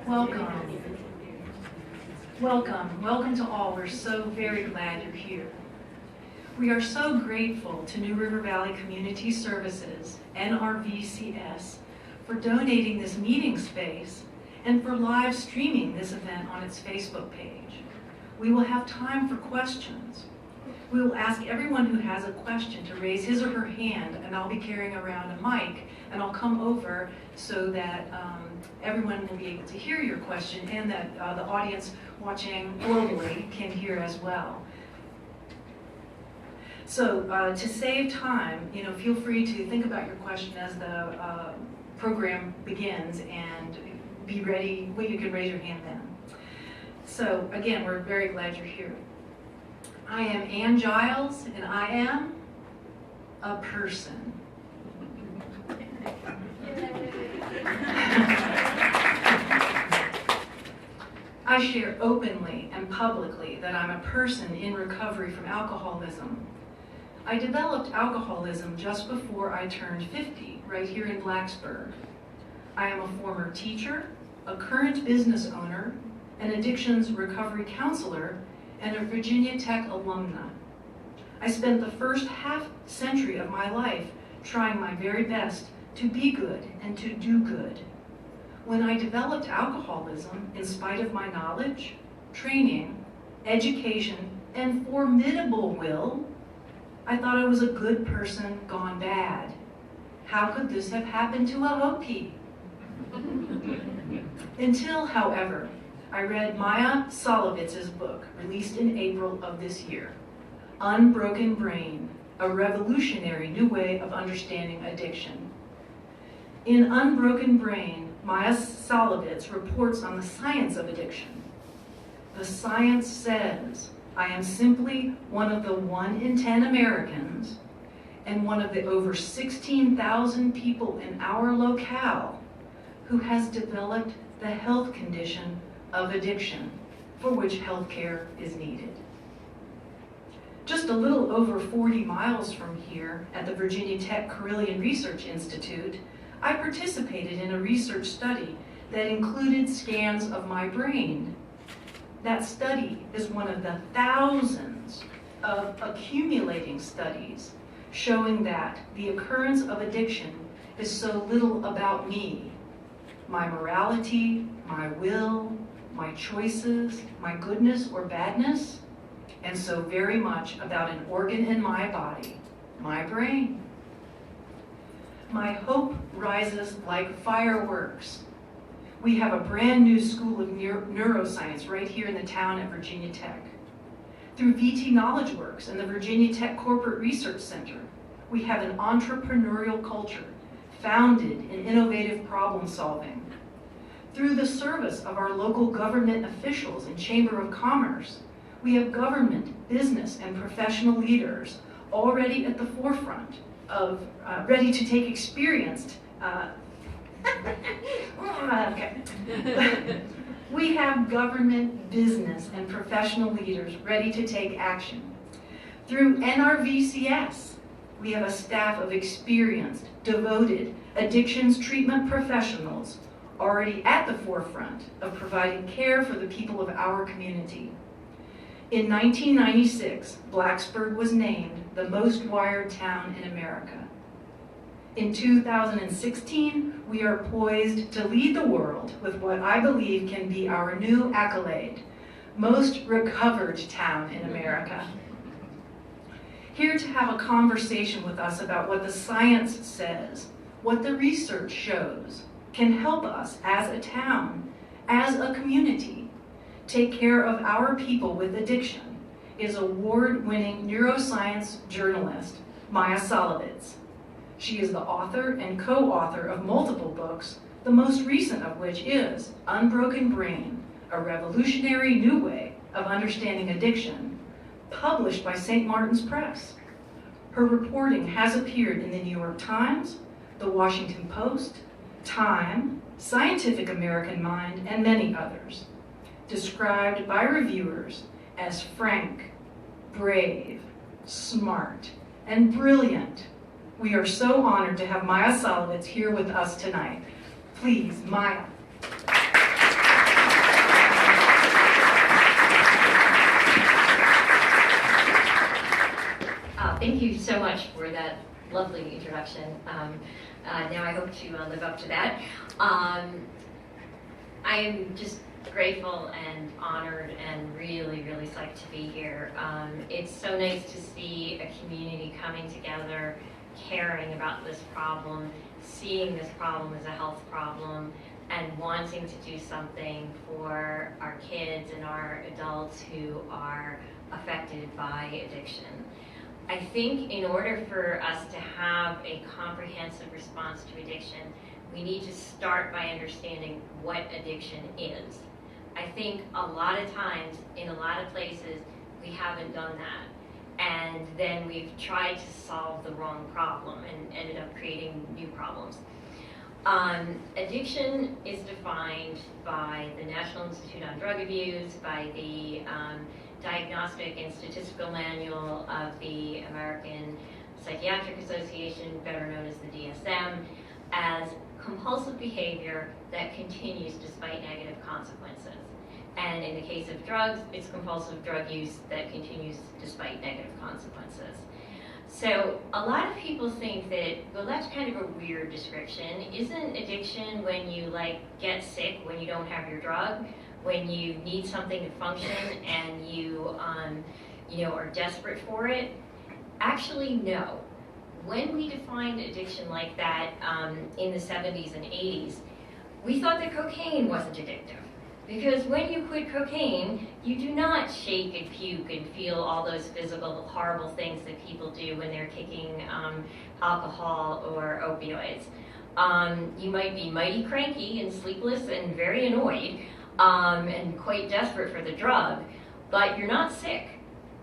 Welcome. Welcome. Welcome to all. We're so very glad you're here. We are so grateful to New River Valley Community Services, NRVCS, for donating this meeting space and for live streaming this event on its Facebook page. We will have time for questions. We will ask everyone who has a question to raise his or her hand, and I'll be carrying around a mic, and I'll come over so that everyone will be able to hear your question and that the audience watching globally can hear as well. So to save time, feel free to think about your question as the program begins and be ready. Well, you can raise your hand then. So again, we're very glad you're here. I am Giles, and I am a person. I share openly and publicly that I'm a person in recovery from alcoholism. I developed alcoholism just before I turned 50, right here in Blacksburg. I am a former teacher, a current business owner, an addictions recovery counselor, and a Virginia Tech alumna. I spent the first half-century of my life trying my very best to be good and to do good. When I developed alcoholism, in spite of my knowledge, training, education, and formidable will, I thought I was a good person gone bad. How could this have happened to a Hopi? Until, however, I read Maia Szalavitz's book, released in April of this year, Unbroken Brain, a revolutionary new way of understanding addiction. In Unbroken Brain, Maia Szalavitz reports on the science of addiction. The science says, I am simply one of the 1 in 10 Americans and one of the over 16,000 people in our locale who has developed the health condition of addiction for which healthcare is needed. Just a little over 40 miles from here at the Virginia Tech Carilion Research Institute, I participated in a research study that included scans of my brain. That study is one of the thousands of accumulating studies showing that the occurrence of addiction is so little about me, my morality, my will, my choices, my goodness or badness, and so very much about an organ in my body, my brain. My hope rises like fireworks. We have a brand new school of neuroscience right here in the town at Virginia Tech. Through VT Knowledge Works and the Virginia Tech Corporate Research Center, we have an entrepreneurial culture founded in innovative problem solving. Through the service of our local government officials and Chamber of Commerce, we have government, business, and professional leaders already at the forefront of ready to take experienced okay. We have government, business, and professional leaders ready to take action. Through NRVCS, we have a staff of experienced, devoted addictions treatment professionals already at the forefront of providing care for the people of our community. In 1996, Blacksburg was named the most wired town in America. In 2016, we are poised to lead the world with what I believe can be our new accolade, most recovered town in America. Here to have a conversation with us about what the science says, what the research shows, can help us as a town, as a community, take care of our people with addiction, is award-winning neuroscience journalist, Maia Szalavitz. She is the author and co-author of multiple books, the most recent of which is Unbroken Brain, a revolutionary new way of understanding addiction, published by St. Martin's Press. Her reporting has appeared in the New York Times, the Washington Post, Time, Scientific American Mind, and many others, described by reviewers as frank, brave, smart, and brilliant. We are so honored to have Maia Szalavitz here with us tonight. Please, Maia. Thank you so much for that lovely introduction. Now I hope to live up to that. I'm just grateful and honored and really, really psyched to be here. It's so nice to see a community coming together, caring about this problem, seeing this problem as a health problem, and wanting to do something for our kids and our adults who are affected by addiction. I think in order for us to have a comprehensive response to addiction, we need to start by understanding what addiction is. I think a lot of times, in a lot of places, we haven't done that. And then we've tried to solve the wrong problem and ended up creating new problems. Addiction is defined by the National Institute on Drug Abuse, by the Diagnostic and Statistical Manual of the American Psychiatric Association, better known as the DSM, as compulsive behavior that continues despite negative consequences. And in the case of drugs, it's compulsive drug use that continues despite negative consequences. So a lot of people think that, well, that's kind of a weird description. Isn't addiction when you get sick, when you don't have your drug, when you need something to function and you are desperate for it? Actually, no. When we defined addiction like that in the 70s and 80s, we thought that cocaine wasn't addictive. Because when you quit cocaine, you do not shake and puke and feel all those physical, horrible things that people do when they're kicking alcohol or opioids. You might be mighty cranky and sleepless and very annoyed and quite desperate for the drug, but you're not sick.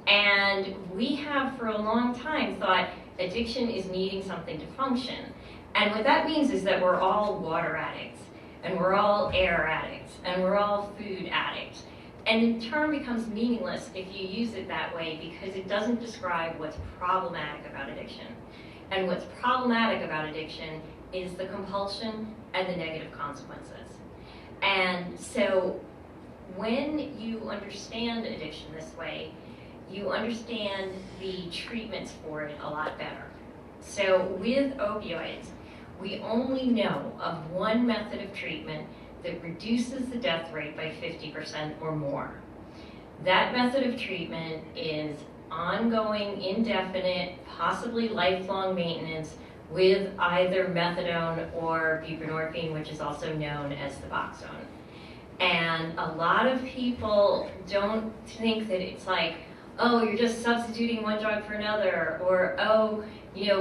And we have for a long time thought addiction is needing something to function. And what that means is that we're all water addicts, and we're all air addicts, and we're all food addicts. And the term becomes meaningless if you use it that way because it doesn't describe what's problematic about addiction. And what's problematic about addiction is the compulsion and the negative consequences. And so when you understand addiction this way, you understand the treatments for it a lot better. So with opioids, we only know of one method of treatment that reduces the death rate by 50% or more. That method of treatment is ongoing, indefinite, possibly lifelong maintenance with either methadone or buprenorphine, which is also known as Suboxone. And a lot of people don't think that it's like, oh, you're just substituting one drug for another, or oh,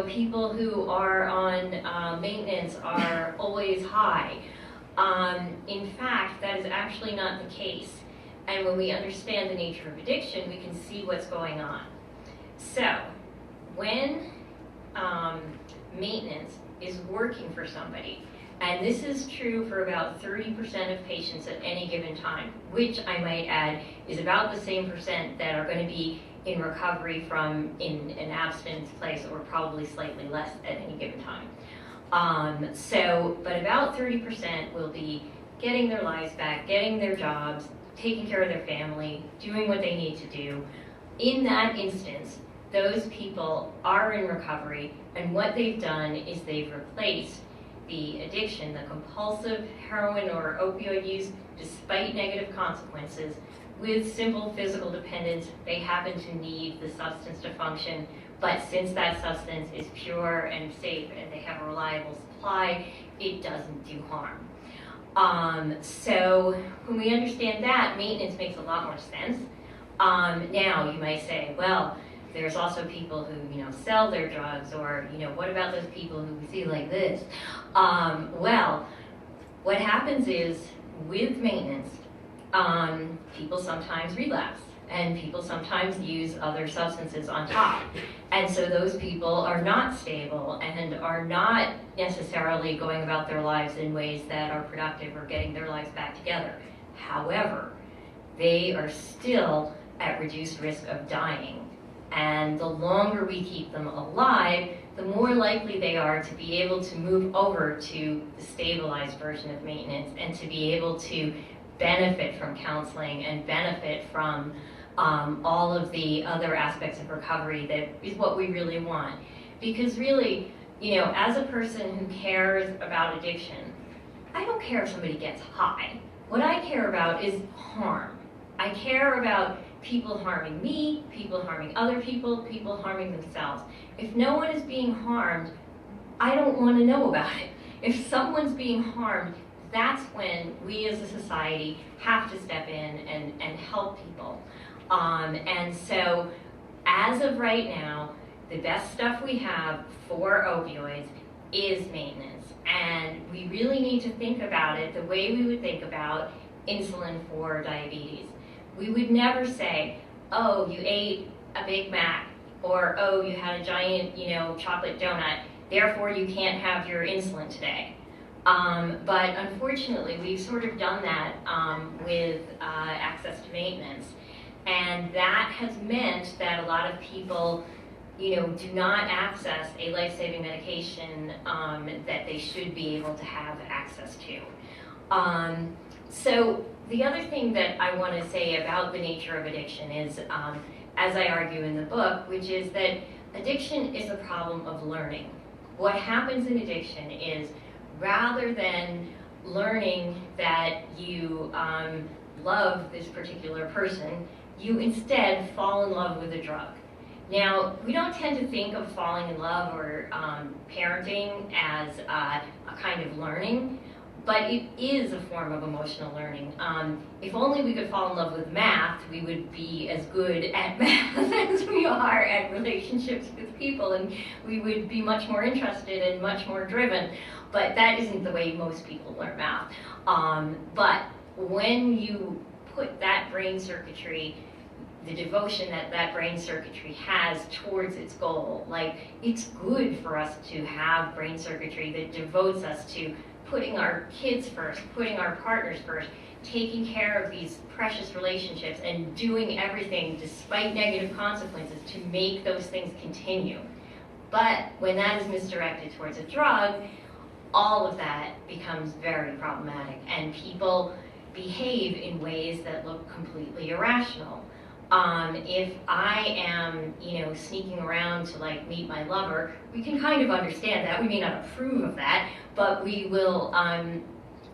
people who are on maintenance are always high. In fact, that is actually not the case. And when we understand the nature of addiction, we can see what's going on. So, when maintenance is working for somebody, and this is true for about 30% of patients at any given time, which I might add is about the same percent that are going to be in recovery from in an abstinence place, or probably slightly less at any given time. But about 30% will be getting their lives back, getting their jobs, taking care of their family, doing what they need to do. In that instance, those people are in recovery, and what they've done is they've replaced the addiction, the compulsive heroin or opioid use, despite negative consequences, with simple physical dependence. They happen to need the substance to function, but since that substance is pure and safe and they have a reliable supply, it doesn't do harm. So when we understand that, maintenance makes a lot more sense. Now you might say, well, there's also people who, sell their drugs, or, what about those people who we see like this? Well, what happens is, with maintenance, people sometimes relapse, and people sometimes use other substances on top. And so those people are not stable and are not necessarily going about their lives in ways that are productive or getting their lives back together. However, they are still at reduced risk of dying. And the longer we keep them alive, the more likely they are to be able to move over to the stabilized version of maintenance and to be able to benefit from counseling and benefit from all of the other aspects of recovery that is what we really want. Because really, you know, as a person who cares about addiction, I don't care if somebody gets high. What I care about is harm. I care about people harming me, people harming other people, people harming themselves. If no one is being harmed, I don't want to know about it. If someone's being harmed, that's when we as a society have to step in and help people. And so, as of right now, the best stuff we have for opioids is maintenance. And we really need to think about it the way we would think about insulin for diabetes. We would never say, oh, you ate a Big Mac, or oh, you had a giant, you know, chocolate donut, therefore you can't have your insulin today. But unfortunately, we've sort of done that with access to maintenance. And that has meant that a lot of people, you know, do not access a life-saving medication that they should be able to have access to. So the other thing that I want to say about the nature of addiction is, as I argue in the book, which is that addiction is a problem of learning. What happens in addiction is, rather than learning that you love this particular person, you instead fall in love with a drug. Now, we don't tend to think of falling in love or parenting as a kind of learning, but it is a form of emotional learning. If only we could fall in love with math, we would be as good at math as we are at relationships with people, and we would be much more interested and much more driven. But that isn't the way most people learn math. But when you put that brain circuitry, the devotion that that brain circuitry has towards its goal, like, it's good for us to have brain circuitry that devotes us to putting our kids first, putting our partners first, taking care of these precious relationships, and doing everything despite negative consequences to make those things continue. But when that is misdirected towards a drug, all of that becomes very problematic, and people behave in ways that look completely irrational. If I am, you know, sneaking around to like meet my lover, we can kind of understand that. We may not approve of that, but we will,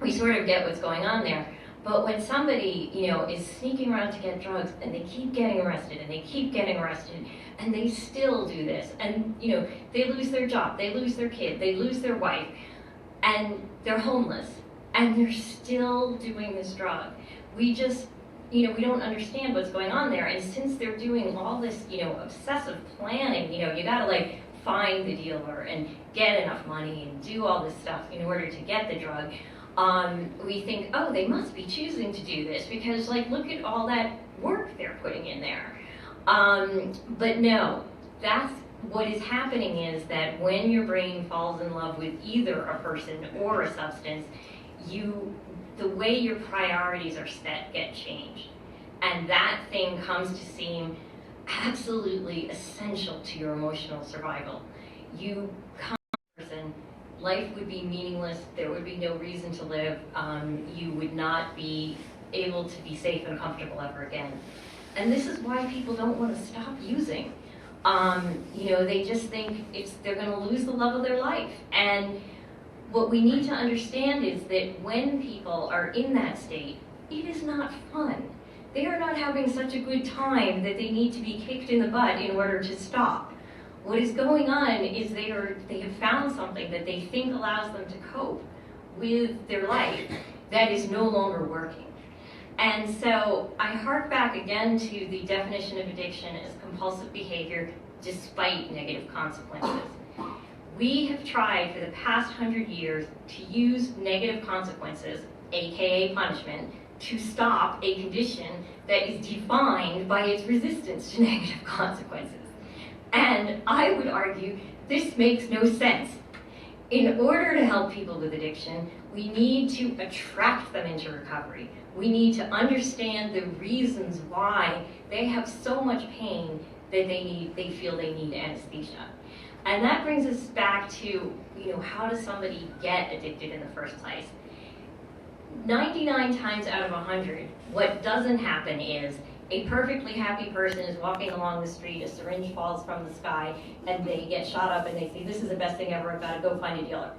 we sort of get what's going on there. But when somebody, you know, is sneaking around to get drugs, and they keep getting arrested, and they keep getting arrested, and they still do this, and, you know, they lose their job, they lose their kid, they lose their wife, and they're homeless, and they're still doing this drug. We just, you know, we don't understand what's going on there. And since they're doing all this, you know, obsessive planning, you know, you gotta like find the dealer and get enough money and do all this stuff in order to get the drug. We think, oh, they must be choosing to do this because, like, look at all that work they're putting in there. But no, that's what is happening is that when your brain falls in love with either a person or a substance, the way your priorities are set get changed. And that thing comes to seem absolutely essential to your emotional survival. You come to a person, life would be meaningless, there would be no reason to live, you would not be able to be safe and comfortable ever again. And this is why people don't want to stop using. You know, they just think they're going to lose the love of their life. And what we need to understand is that when people are in that state, it is not fun. They are not having such a good time that they need to be kicked in the butt in order to stop. What is going on is they have found something that they think allows them to cope with their life that is no longer working. And so I hark back again to the definition of addiction as compulsive behavior despite negative consequences. We have tried for the past 100 years to use negative consequences, aka punishment, to stop a condition that is defined by its resistance to negative consequences. And I would argue this makes no sense. In order to help people with addiction, we need to attract them into recovery. We need to understand the reasons why they have so much pain that they feel they need anesthesia. And that brings us back to, you know, how does somebody get addicted in the first place? 99 times out of 100, what doesn't happen is A perfectly happy person is walking along the street, a syringe falls from the sky, and they get shot up and they say, this is the best thing ever, I've got to go find a dealer.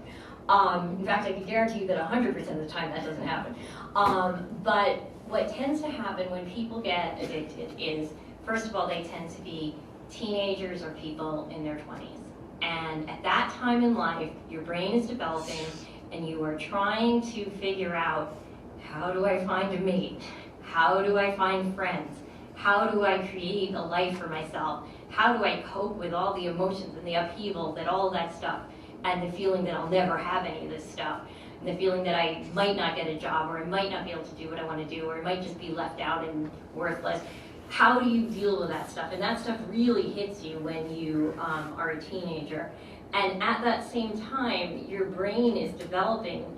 In fact, I can guarantee you that 100% of the time that doesn't happen. But what tends to happen when people get addicted is, first of all, they tend to be teenagers or people in their 20s. And at that time in life, your brain is developing and you are trying to figure out, how do I find a mate? How do I find friends? How do I create a life for myself? How do I cope with all the emotions and the upheaval that all that stuff, and the feeling that I'll never have any of this stuff, and the feeling that I might not get a job, or I might not be able to do what I want to do, or I might just be left out and worthless. How do you deal with that stuff? And that stuff really hits you when you are a teenager. And at that same time, your brain is developing.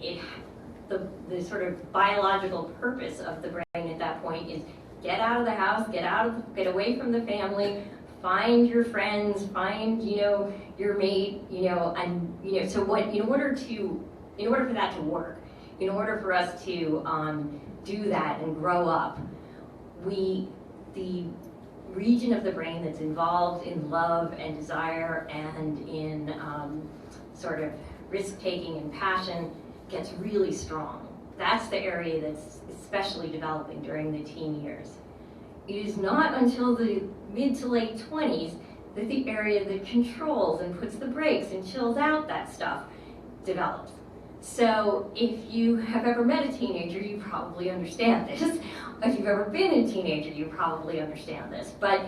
The sort of biological purpose of the brain at that point is get out of the house, get away from the family, find your friends, find your mate, and so what in order for that to work, in order for us to do that and grow up, the region of the brain that's involved in love and desire and in sort of risk-taking and passion gets really strong. That's the area that's especially developing during the teen years. It is not until the mid to late 20s that the area that controls and puts the brakes and chills out that stuff develops. So if you have ever met a teenager, you probably understand this. If you've ever been a teenager, you probably understand this. But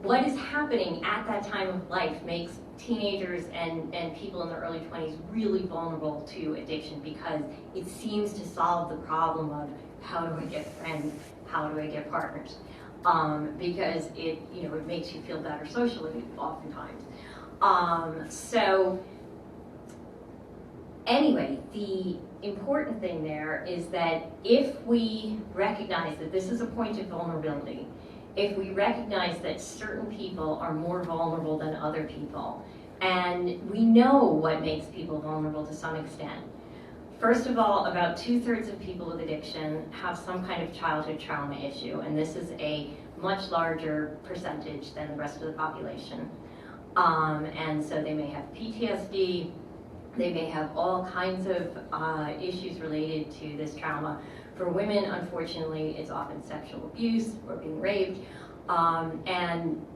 what is happening at that time of life makes teenagers and people in their early 20s really vulnerable to addiction, because it seems to solve the problem of how do I get friends, how do I get partners, because it makes you feel better socially oftentimes. So anyway, the important thing there is that if we recognize that this is a point of vulnerability, if we recognize that certain people are more vulnerable than other people, and we know what makes people vulnerable to some extent. First of all, about 2/3 of people with addiction have some kind of childhood trauma issue, and this is a much larger percentage than the rest of the population. And so they may have PTSD, they may have all kinds of issues related to this trauma. For women, unfortunately, it's often sexual abuse or being raped. And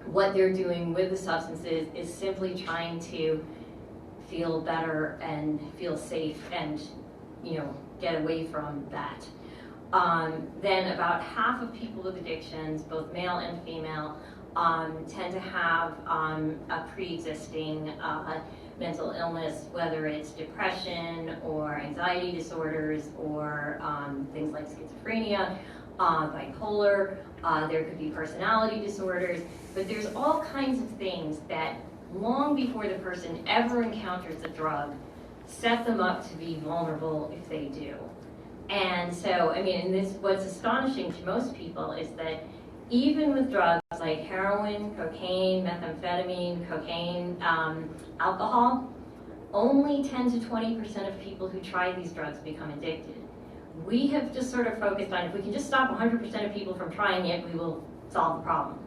what they're doing with the substances is simply trying to feel better and feel safe and, get away from that. Then about half of people with addictions, both male and female, tend to have a pre-existing mental illness, whether it's depression or anxiety disorders or things like schizophrenia, bipolar, there could be personality disorders, but there's all kinds of things that long before the person ever encounters a drug set them up to be vulnerable if they do. And so, what's astonishing to most people is that even with drugs like heroin, cocaine, methamphetamine, cocaine, alcohol, only 10 to 20% of people who try these drugs become addicted. We have just sort of focused on, if we can just stop 100% of people from trying it, we will solve the problem.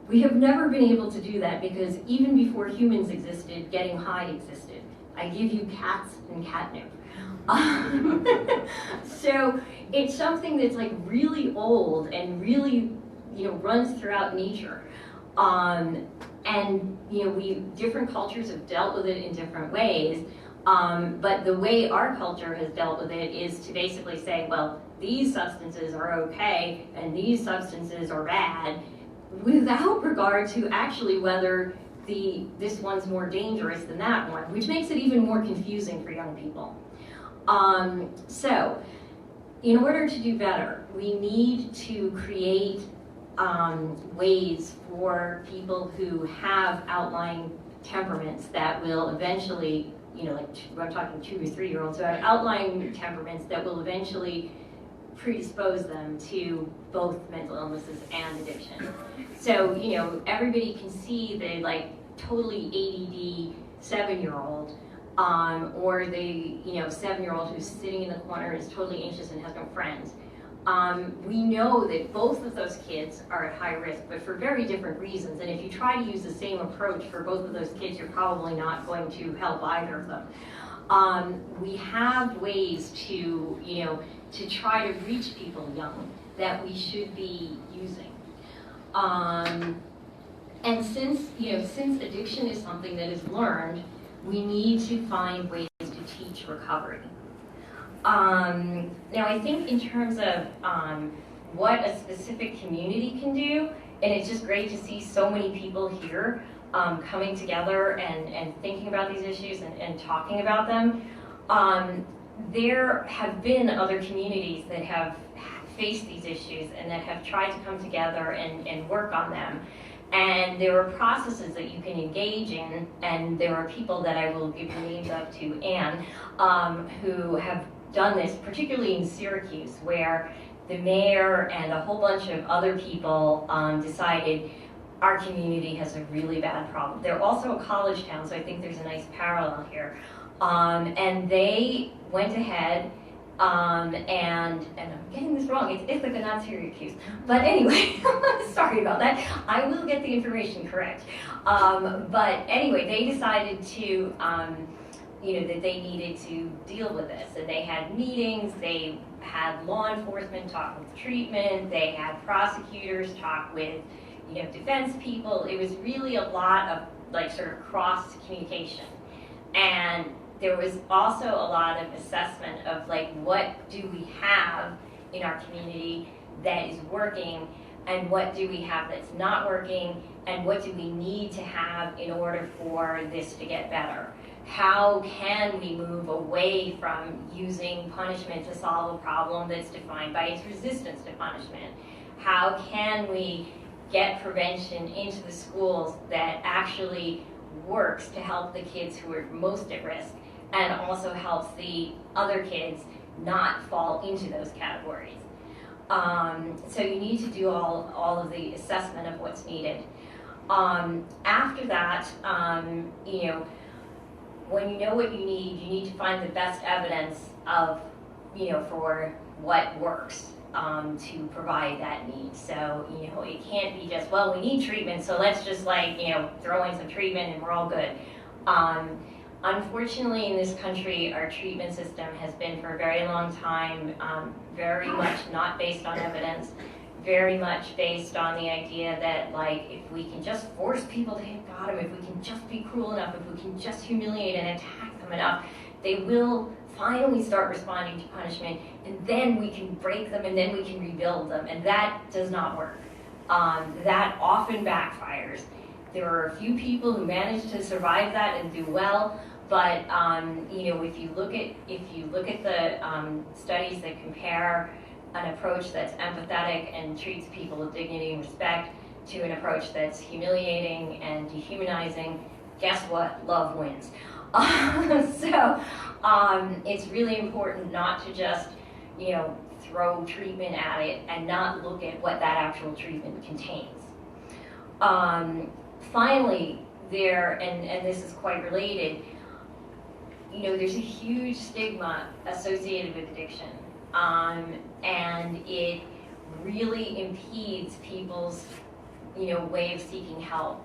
We have never been able to do that because even before humans existed, getting high existed. I give you cats and catnip. So it's something that's like really old and really, runs throughout nature. And different cultures have dealt with it in different ways. But the way our culture has dealt with it is to basically say, well, these substances are okay and these substances are bad, without regard to actually whether this one's more dangerous than that one, which makes it even more confusing for young people. So, in order to do better, we need to create ways for people who have outlying temperaments that will eventually, I'm talking 2 or 3 year olds who have outlying temperaments that will eventually predispose them to both mental illnesses and addiction. So, everybody can see the totally ADD 7-year-old, or the 7-year-old who's sitting in the corner and is totally anxious and has no friends. we know that both of those kids are at high risk, but for very different reasons. And if you try to use the same approach for both of those kids, you're probably not going to help either of them. We have ways to, to try to reach people young that we should be using. And since addiction is something that is learned, we need to find ways to teach recovery. Now, I think in terms of what a specific community can do, and it's just great to see so many people here coming together and thinking about these issues and talking about them. There have been other communities that have faced these issues and that have tried to come together and work on them. And there are processes that you can engage in, and there are people that I will give the names of to Anne, who have done this, particularly in Syracuse, where the mayor and a whole bunch of other people decided our community has a really bad problem. They're also a college town, so I think there's a nice parallel here. And they went ahead, and I'm getting this wrong, it's Ithaca, not Syracuse. But anyway, sorry about that. I will get the information correct. But anyway, they decided to, that they needed to deal with this. And they had meetings, they had law enforcement talk with treatment, they had prosecutors talk with, defense people. It was really a lot of sort of cross communication. And there was also a lot of assessment of what do we have in our community that is working, and what do we have that's not working, and what do we need to have in order for this to get better. How can we move away from using punishment to solve a problem that's defined by its resistance to punishment? How can we get prevention into the schools that actually works to help the kids who are most at risk, and also helps the other kids not fall into those categories? So you need to do all of the assessment of what's needed. After that, when you know what you need to find the best evidence of, for what works to provide that need. So, it can't be just, well, we need treatment, so let's just throw in some treatment and we're all good. Unfortunately, in this country, our treatment system has been for a very long time very much not based on evidence, very much based on the idea that if we can just force people to hit bottom, if we can just be cruel enough, if we can just humiliate and attack them enough, they will finally start responding to punishment, and then we can break them and then we can rebuild them, and that does not work. That often backfires. There are a few people who manage to survive that and do well, but if you look at the studies that compare an approach that's empathetic and treats people with dignity and respect to an approach that's humiliating and dehumanizing, guess what? Love wins. So it's really important not to just throw treatment at it and not look at what that actual treatment contains. Finally, and this is quite related, there's a huge stigma associated with addiction, and it really impedes people's way of seeking help.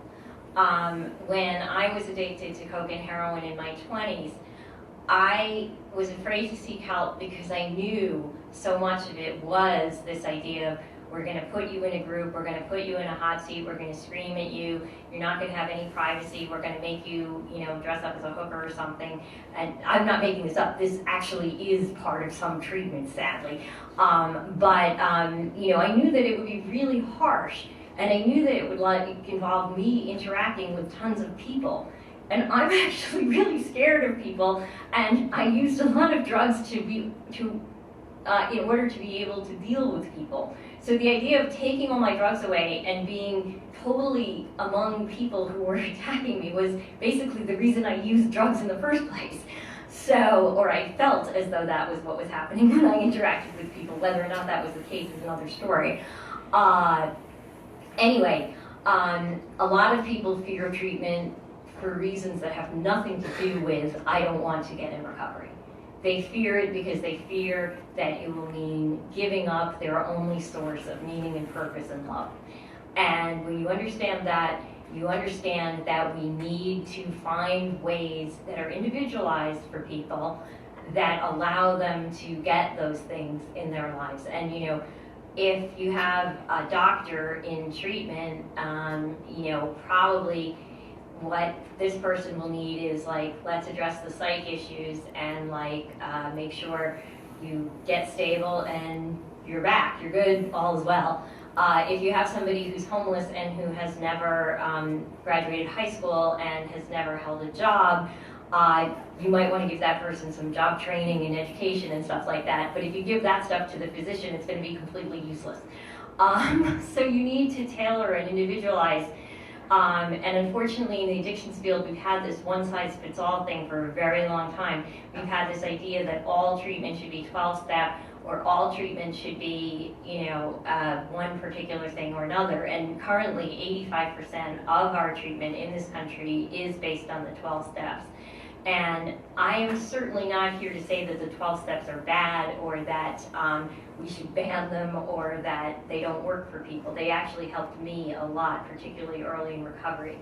When I was addicted to coke and heroin in my 20s, I was afraid to seek help because I knew so much of it was this idea of, we're going to put you in a group, we're going to put you in a hot seat, we're going to scream at you, you're not going to have any privacy, we're going to make you, dress up as a hooker or something. And I'm not making this up, this actually is part of some treatment, sadly. But I knew that it would be really harsh, and I knew that it would involve me interacting with tons of people. And I'm actually really scared of people, and I used a lot of drugs in order to be able to deal with people. So the idea of taking all my drugs away and being totally among people who were attacking me was basically the reason I used drugs in the first place. Or I felt as though that was what was happening when I interacted with people. Whether or not that was the case is another story. Anyway, a lot of people fear treatment for reasons that have nothing to do with, I don't want to get in recovery. They fear it because they fear that it will mean giving up their only source of meaning and purpose and love. And when you understand that, you understand that we need to find ways that are individualized for people that allow them to get those things in their lives. And you know, if you have a doctor in treatment, you know, probably what this person will need is like, let's address the psych issues and like make sure you get stable and you're back, you're good, all is well. If you have somebody who's homeless and who has never graduated high school and has never held a job, you might want to give that person some job training and education and stuff like that. But if you give that stuff to the physician, it's going to be completely useless. So you need to tailor and individualize. And unfortunately, in the addictions field, we've had this one-size-fits-all thing for a very long time. We've had this idea that all treatment should be 12-step, or all treatment should be, you know, one particular thing or another. And currently, 85% of our treatment in this country is based on the 12 steps. And I am certainly not here to say that the 12 steps are bad, or that we should ban them, or that they don't work for people. They actually helped me a lot, particularly early in recovery.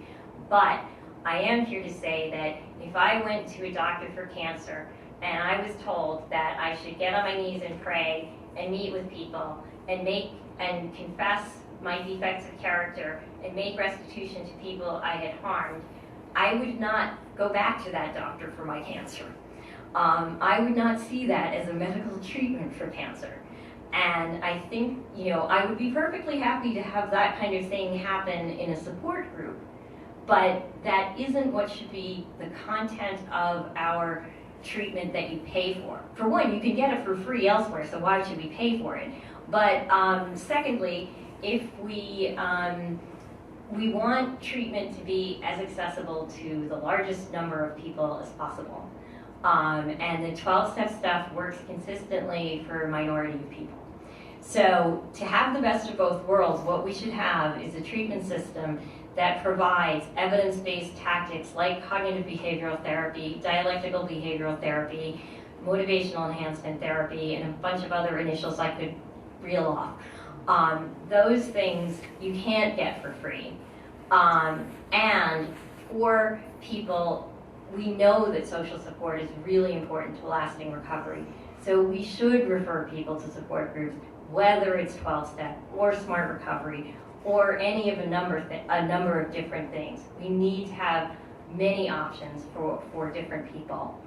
But I am here to say that if I went to a doctor for cancer and I was told that I should get on my knees and pray and meet with people and confess my defects of character and make restitution to people I had harmed, I would not go back to that doctor for my cancer. I would not see that as a medical treatment for cancer. And I think, you know, I would be perfectly happy to have that kind of thing happen in a support group, but that isn't what should be the content of our treatment that you pay for. For one, you can get it for free elsewhere, so why should we pay for it? But secondly, if we want treatment to be as accessible to the largest number of people as possible. And the 12-step stuff works consistently for a minority of people. So to have the best of both worlds, what we should have is a treatment system that provides evidence-based tactics like cognitive behavioral therapy, dialectical behavioral therapy, motivational enhancement therapy, and a bunch of other initials I could reel off. Those things you can't get for free. And for people, we know that social support is really important to lasting recovery. So we should refer people to support groups, whether it's 12-step or smart recovery or any of a number of different things. We need to have many options for different people.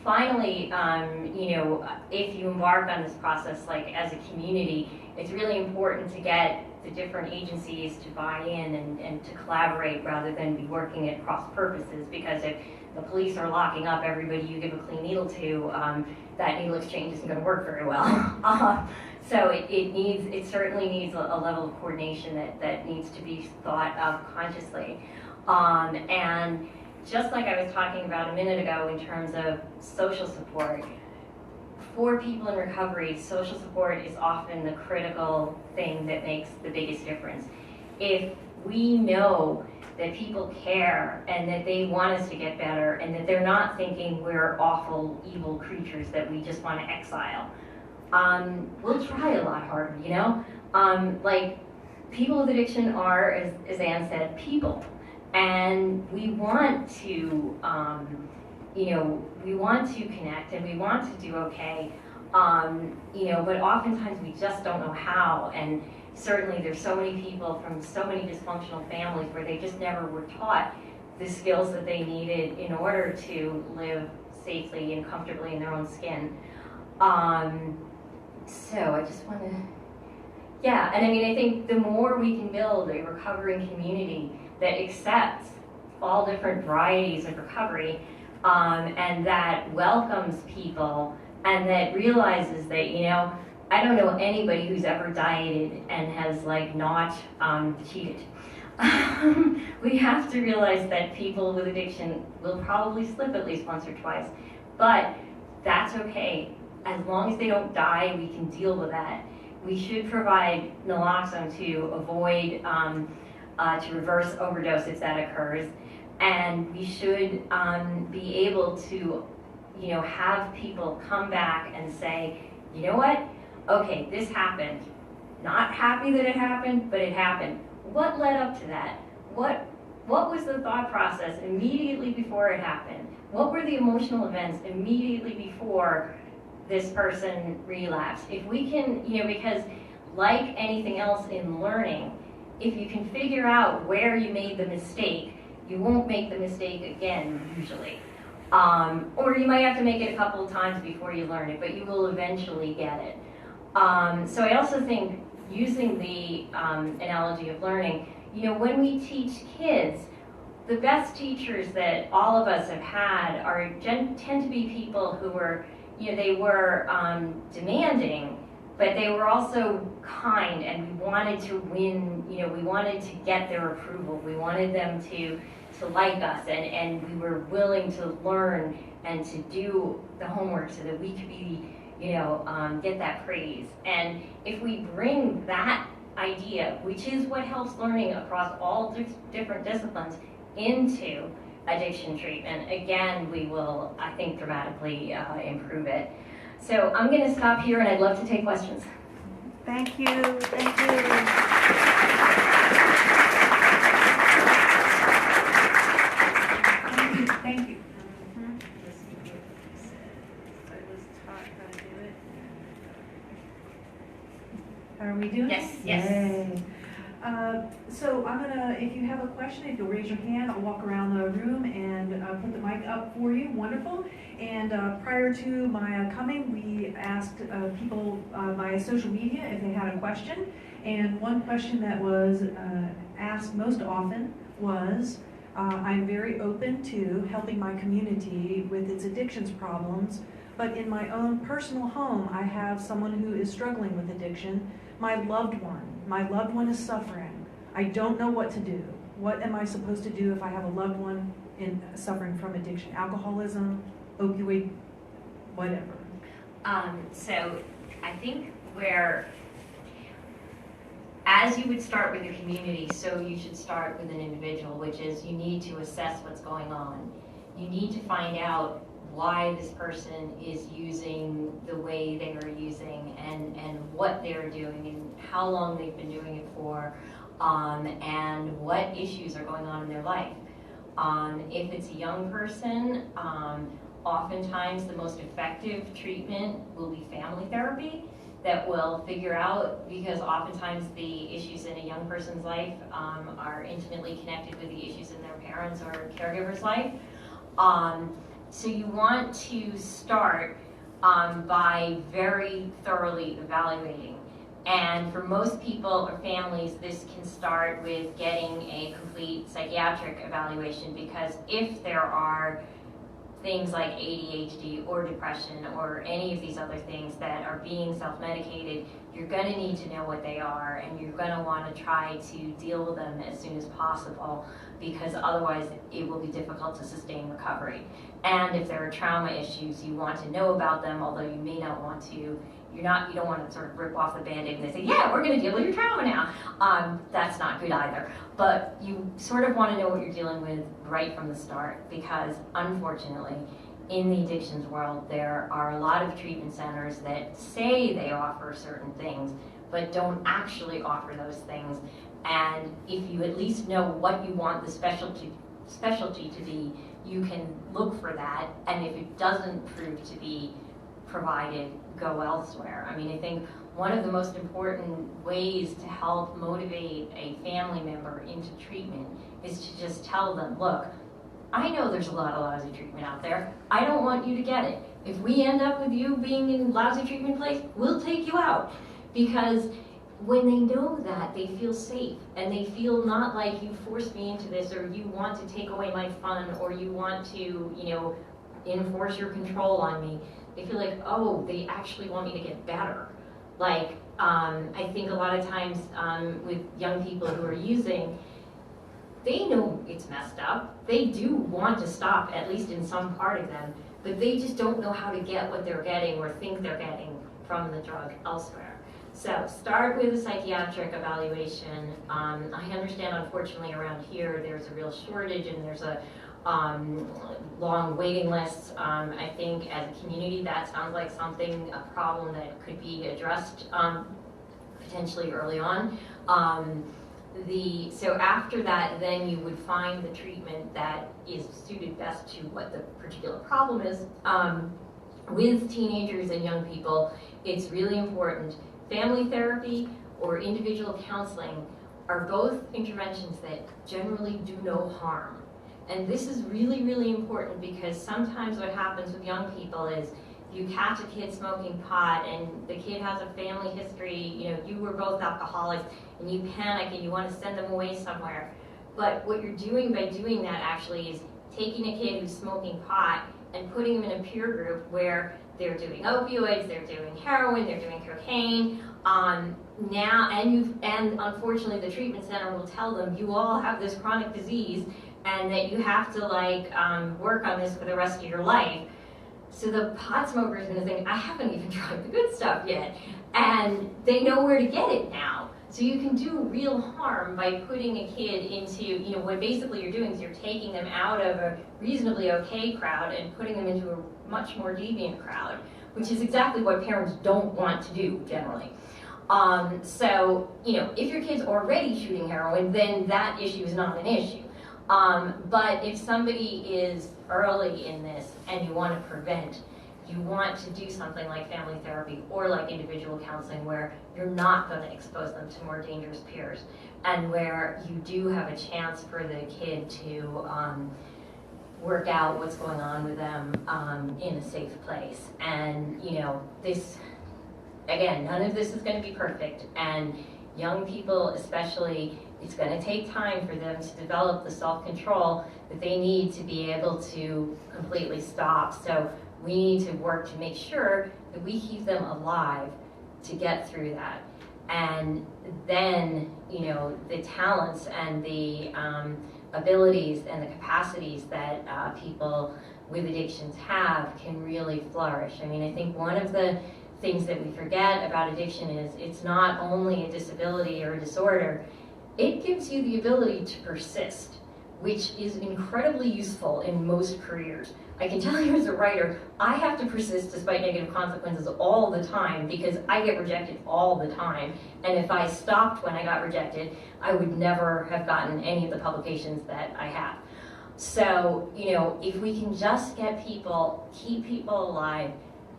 Finally, you know, if you embark on this process, like as a community, it's really important to get the different agencies to buy in and to collaborate rather than be working at cross purposes, because if the police are locking up everybody you give a clean needle to, that needle exchange isn't going to work very well. So it certainly needs a level of coordination that needs to be thought of consciously. And just like I was talking about a minute ago in terms of social support, for people in recovery, social support is often the critical thing that makes the biggest difference. If we know that people care and that they want us to get better and that they're not thinking we're awful, evil creatures that we just want to exile, we'll try a lot harder, you know? Like, people with addiction are, as Anne said, people. And we want to, you know, we want to connect and we want to do okay, you know, but oftentimes we just don't know how. And certainly there's so many people from so many dysfunctional families where they just never were taught the skills that they needed in order to live safely and comfortably in their own skin. So I just want to, yeah, and I mean, I think the more we can build a recovering community that accepts all different varieties of recovery, and that welcomes people, and that realizes that, you know, I don't know anybody who's ever dieted and has like not cheated. We have to realize that people with addiction will probably slip at least once or twice, but that's okay. As long as they don't die, we can deal with that. We should provide naloxone to avoid, to reverse overdose if that occurs. And we should be able to have people come back and say, you know what? Okay, this happened. Not happy that it happened, but it happened. What led up to that? What was the thought process immediately before it happened? What were the emotional events immediately before this person relapsed? If we can, because like anything else in learning, if you can figure out where you made the mistake, you won't make the mistake again, usually. Or you might have to make it a couple of times before you learn it, but you will eventually get it. So I also think, using the analogy of learning, when we teach kids, the best teachers that all of us have had tend to be people who were, they were demanding, but they were also kind, and we wanted to win, we wanted to get their approval. We wanted them to like us, and we were willing to learn and to do the homework so that we could be, get that praise. And if we bring that idea, which is what helps learning across all different disciplines, into addiction treatment, again, we will, I think, dramatically improve it. So I'm going to stop here, and I'd love to take questions. Thank you. Thank you. Thank you. I was taught how to do it. Are we doing Yes, it? yes. Yay. So I'm gonna, if you have a question, if you'll raise your hand, I'll walk around the room and put the mic up for you. Wonderful. And prior to my coming, we asked people via social media if they had a question. And one question that was asked most often was, I'm very open to helping my community with its addictions problems, but in my own personal home, I have someone who is struggling with addiction. My loved one is suffering. I don't know what to do. What am I supposed to do if I have a loved one suffering from addiction, alcoholism, opioid, whatever? So I think as you would start with a community, so you should start with an individual, which is, you need to assess what's going on. You need to find out why this person is using the way they are using, and what they're doing, and how long they've been doing it for, and what issues are going on in their life. If it's a young person, oftentimes the most effective treatment will be family therapy that will figure out, because oftentimes the issues in a young person's life are intimately connected with the issues in their parents' or caregiver's life. So you want to start by very thoroughly evaluating. And for most people or families, this can start with getting a complete psychiatric evaluation, because if there are things like ADHD or depression or any of these other things that are being self-medicated, you're going to need to know what they are, and you're going to want to try to deal with them as soon as possible, because otherwise it will be difficult to sustain recovery. And if there are trauma issues, you want to know about them, although you may not want to. You don't want to sort of rip off the Band-Aid and they say, yeah, we're going to deal with your trauma now. That's not good either. But you sort of want to know what you're dealing with right from the start, because unfortunately, in the addictions world, there are a lot of treatment centers that say they offer certain things, but don't actually offer those things. And if you at least know what you want the specialty to be, you can look for that. And if it doesn't prove to be provided, go elsewhere. I mean, I think one of the most important ways to help motivate a family member into treatment is to just tell them, look, I know there's a lot of lousy treatment out there. I don't want you to get it. If we end up with you being in lousy treatment place, we'll take you out. Because when they know that, they feel safe, and they feel not like you forced me into this, or you want to take away my fun, or you want to, enforce your control on me. They feel like, oh, they actually want me to get better. Like, I think a lot of times with young people who are using, they know it's messed up. They do want to stop, at least in some part of them, but they just don't know how to get what they're getting or think they're getting from the drug elsewhere. So start with a psychiatric evaluation. I understand, unfortunately, around here there's a real shortage, and there's a long waiting lists. I think as a community that sounds like a problem that could be addressed potentially early on. So after that, then you would find the treatment that is suited best to what the particular problem is. With teenagers and young people, it's really important. Family therapy or individual counseling are both interventions that generally do no harm. And this is really, really important because sometimes what happens with young people is you catch a kid smoking pot and the kid has a family history, you were both alcoholics, and you panic and you want to send them away somewhere. But what you're doing by doing that actually is taking a kid who's smoking pot and putting them in a peer group where they're doing opioids, they're doing heroin, they're doing cocaine. And unfortunately the treatment center will tell them you all have this chronic disease and that you have to work on this for the rest of your life. So the pot smoker is going to think, I haven't even tried the good stuff yet. And they know where to get it now. So you can do real harm by putting a kid into, what basically you're doing is you're taking them out of a reasonably okay crowd and putting them into a much more deviant crowd, which is exactly what parents don't want to do generally. So, if your kid's already shooting heroin, then that issue is not an issue. But if somebody is early in this and you want to prevent, you want to do something like family therapy or like individual counseling where you're not going to expose them to more dangerous peers and where you do have a chance for the kid to work out what's going on with them in a safe place. And, this, again, none of this is going to be perfect. And young people especially, it's going to take time for them to develop the self-control that they need to be able to completely stop. So we need to work to make sure that we keep them alive to get through that. And then, the talents and the abilities and the capacities that people with addictions have can really flourish. I mean, I think one of the things that we forget about addiction is it's not only a disability or a disorder, it gives you the ability to persist, which is incredibly useful in most careers. I can tell you as a writer, I have to persist despite negative consequences all the time because I get rejected all the time. And if I stopped when I got rejected, I would never have gotten any of the publications that I have. So, if we can just get people, keep people alive,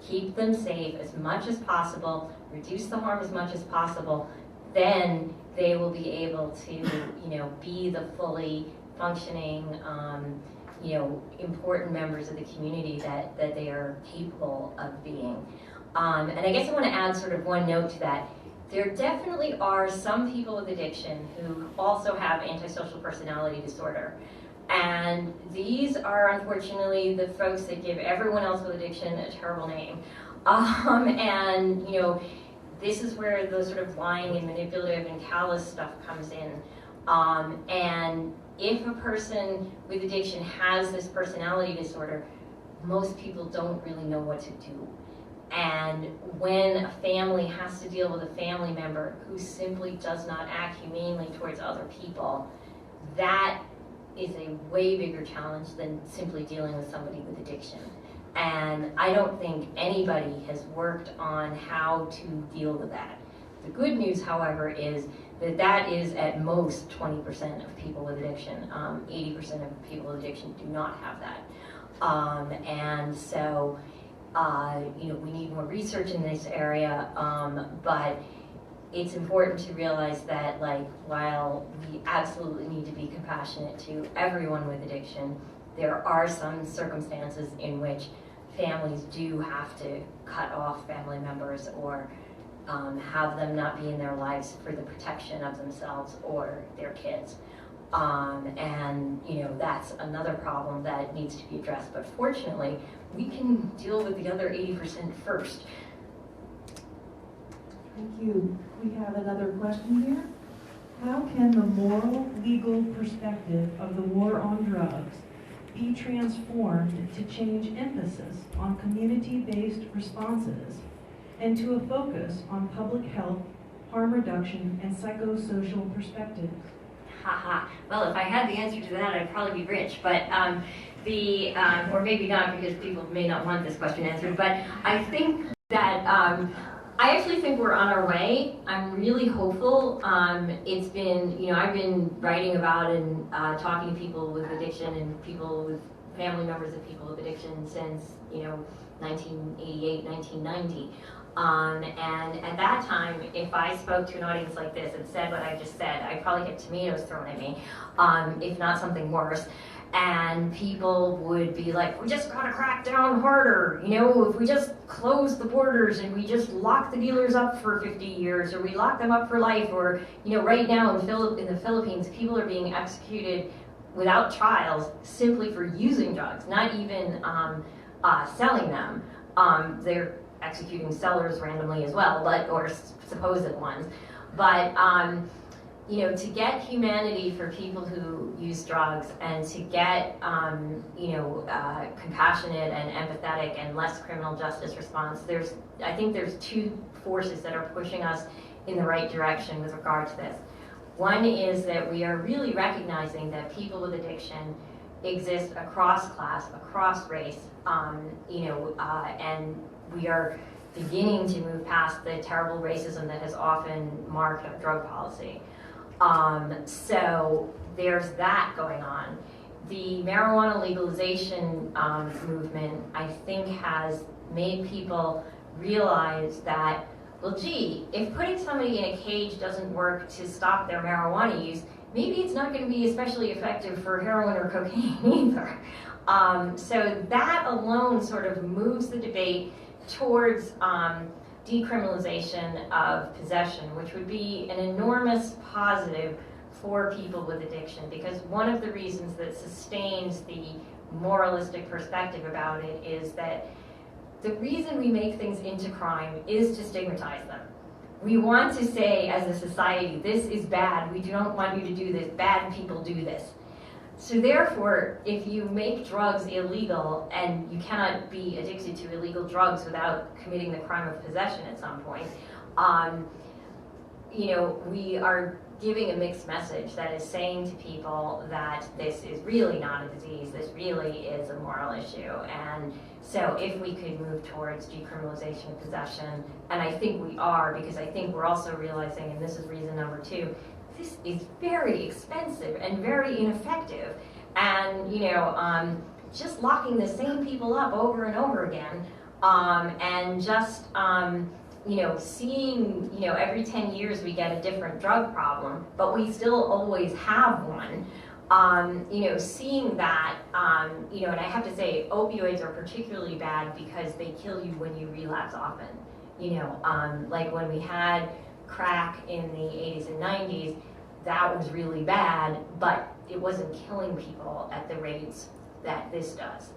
keep them safe as much as possible, reduce the harm as much as possible, then they will be able to, be the fully functioning, important members of the community that they are capable of being. And I guess I want to add sort of one note to that. There definitely are some people with addiction who also have antisocial personality disorder. And these are unfortunately the folks that give everyone else with addiction a terrible name. And this is where the sort of lying and manipulative and callous stuff comes in. And if a person with addiction has this personality disorder, most people don't really know what to do. And when a family has to deal with a family member who simply does not act humanely towards other people, that is a way bigger challenge than simply dealing with somebody with addiction. And I don't think anybody has worked on how to deal with that. The good news, however, is that is at most 20% of people with addiction. 80% of people with addiction do not have that. And so, we need more research in this area, but it's important to realize that, while we absolutely need to be compassionate to everyone with addiction, there are some circumstances in which families do have to cut off family members or have them not be in their lives for the protection of themselves or their kids. And that's another problem that needs to be addressed. But fortunately, we can deal with the other 80% first. Thank you. We have another question here. How can the moral, legal perspective of the war on drugs be transformed to change emphasis on community-based responses and to a focus on public health, harm reduction, and psychosocial perspectives? haha. Well, if I had the answer to that, I'd probably be rich. But or maybe not, because people may not want this question answered. But I think that I actually think we're on our way. I'm really hopeful. It's been, I've been writing about and talking to people with addiction and people with family members of people with addiction since, 1988, 1990. And at that time, if I spoke to an audience like this and said what I just said, I'd probably get tomatoes thrown at me, if not something worse. And people would be like, we just gotta crack down harder, if we just close the borders and we just lock the dealers up for 50 years, or we lock them up for life, or, right now in the Philippines, people are being executed without trials simply for using drugs, not even selling them. They're executing sellers randomly as well, or supposed ones. But to get humanity for people who use drugs, and to get compassionate and empathetic and less criminal justice response, I think there's two forces that are pushing us in the right direction with regard to this. One is that we are really recognizing that people with addiction exist across class, across race, and we are beginning to move past the terrible racism that has often marked our drug policy. So there's that going on. The marijuana legalization movement, I think, has made people realize that, well, gee, if putting somebody in a cage doesn't work to stop their marijuana use, maybe it's not going to be especially effective for heroin or cocaine either. So that alone sort of moves the debate towards decriminalization of possession, which would be an enormous positive for people with addiction, because one of the reasons that sustains the moralistic perspective about it is that the reason we make things into crime is to stigmatize them. We want to say as a society, this is bad, we don't want you to do this, bad people do this. So therefore, if you make drugs illegal, and you cannot be addicted to illegal drugs without committing the crime of possession at some point, we are giving a mixed message that is saying to people that this is really not a disease, this really is a moral issue. And so if we could move towards decriminalization of possession, and I think we are, because I think we're also realizing, and this is reason number two, this is very expensive and very ineffective. And, just locking the same people up over and over again, and just, seeing, every 10 years we get a different drug problem, but we still always have one. Seeing that, and I have to say, opioids are particularly bad because they kill you when you relapse often. Like when we had crack in the 80s and 90s, that was really bad, but it wasn't killing people at the rates that this does.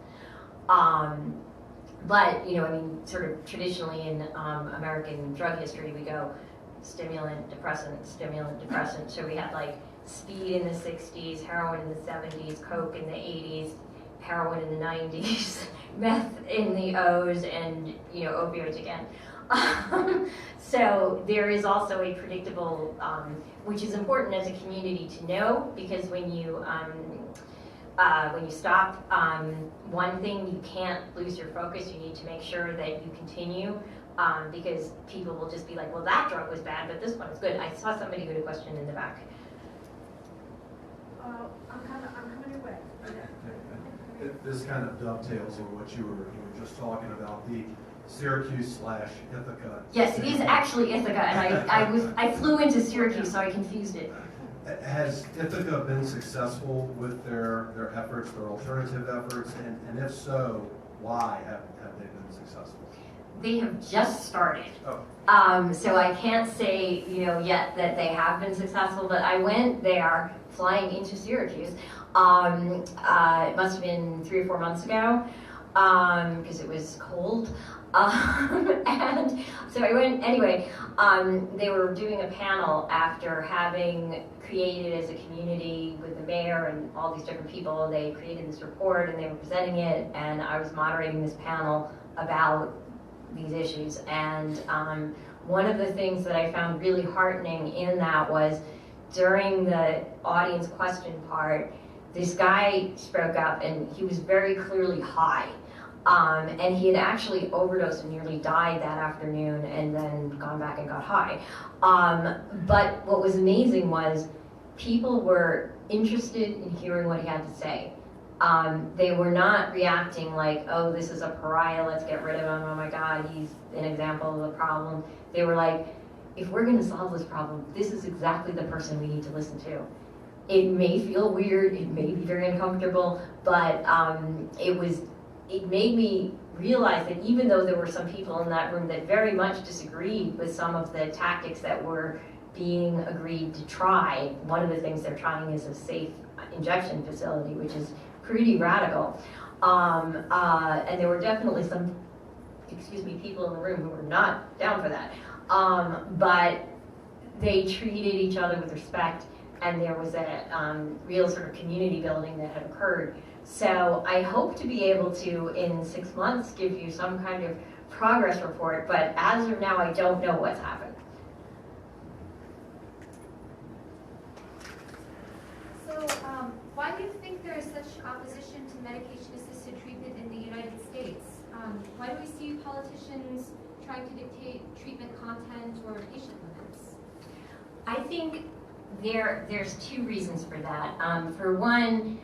But, sort of traditionally in American drug history, we go stimulant, depressant, stimulant, depressant. So we had like speed in the 60s, heroin in the 70s, coke in the 80s, heroin in the 90s, meth in the O's, and, opioids again. So there is also a predictable, which is important as a community to know, because when you stop one thing, you can't lose your focus. You need to make sure that you continue, because people will just be like, well, that drug was bad, but this one is good. I saw somebody who had a question in the back. I'm coming your way. This kind of dovetails on what you were just talking about, the Syracuse/Ithaca. Yes, it is actually Ithaca, and I flew into Syracuse, so I confused it. Has Ithaca been successful with their efforts, their alternative efforts, and if so, why have they been successful? They have just started. Oh. So I can't say, yet that they have been successful, but I went there flying into Syracuse. It must have been 3 or 4 months ago, because it was cold. And so I went, anyway, they were doing a panel after having created as a community with the mayor and all these different people. They created this report and they were presenting it, and I was moderating this panel about these issues. And one of the things that I found really heartening in that was during the audience question part, this guy spoke up and he was very clearly high. And he had actually overdosed and nearly died that afternoon and then gone back and got high. But what was amazing was people were interested in hearing what he had to say. They were not reacting like, oh, this is a pariah, let's get rid of him, oh my God, he's an example of the problem. They were like, if we're gonna solve this problem, this is exactly the person we need to listen to. It may feel weird, it may be very uncomfortable, but it made me realize that even though there were some people in that room that very much disagreed with some of the tactics that were being agreed to try, one of the things they're trying is a safe injection facility, which is pretty radical. And there were definitely some, people in the room who were not down for that. But they treated each other with respect, and there was a real sort of community building that had occurred. So I hope to be able to, in 6 months, give you some kind of progress report, but as of now, I don't know what's happened. So why do you think there is such opposition to medication-assisted treatment in the United States? Why do we see politicians trying to dictate treatment content or patient limits? I think there's two reasons for that. For one,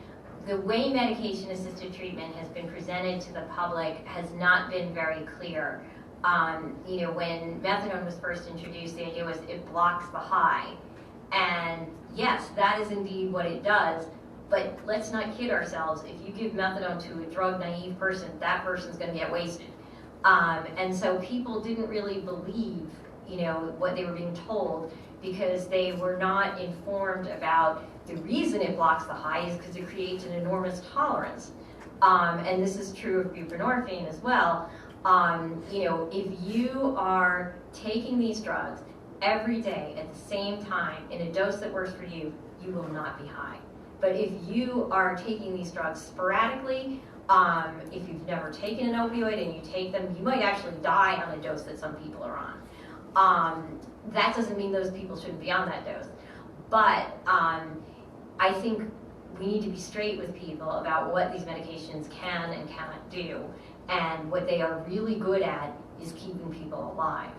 the way medication-assisted treatment has been presented to the public has not been very clear. When methadone was first introduced, the idea was it blocks the high. And yes, that is indeed what it does, but let's not kid ourselves. If you give methadone to a drug-naive person, that person's gonna get wasted. And so people didn't really believe, what they were being told, because they were not informed about the reason it blocks the high is because it creates an enormous tolerance. And this is true of buprenorphine as well. If you are taking these drugs every day at the same time in a dose that works for you, you will not be high. But if you are taking these drugs sporadically, if you've never taken an opioid and you take them, you might actually die on a dose that some people are on. That doesn't mean those people shouldn't be on that dose. But I think we need to be straight with people about what these medications can and cannot do. And what they are really good at is keeping people alive.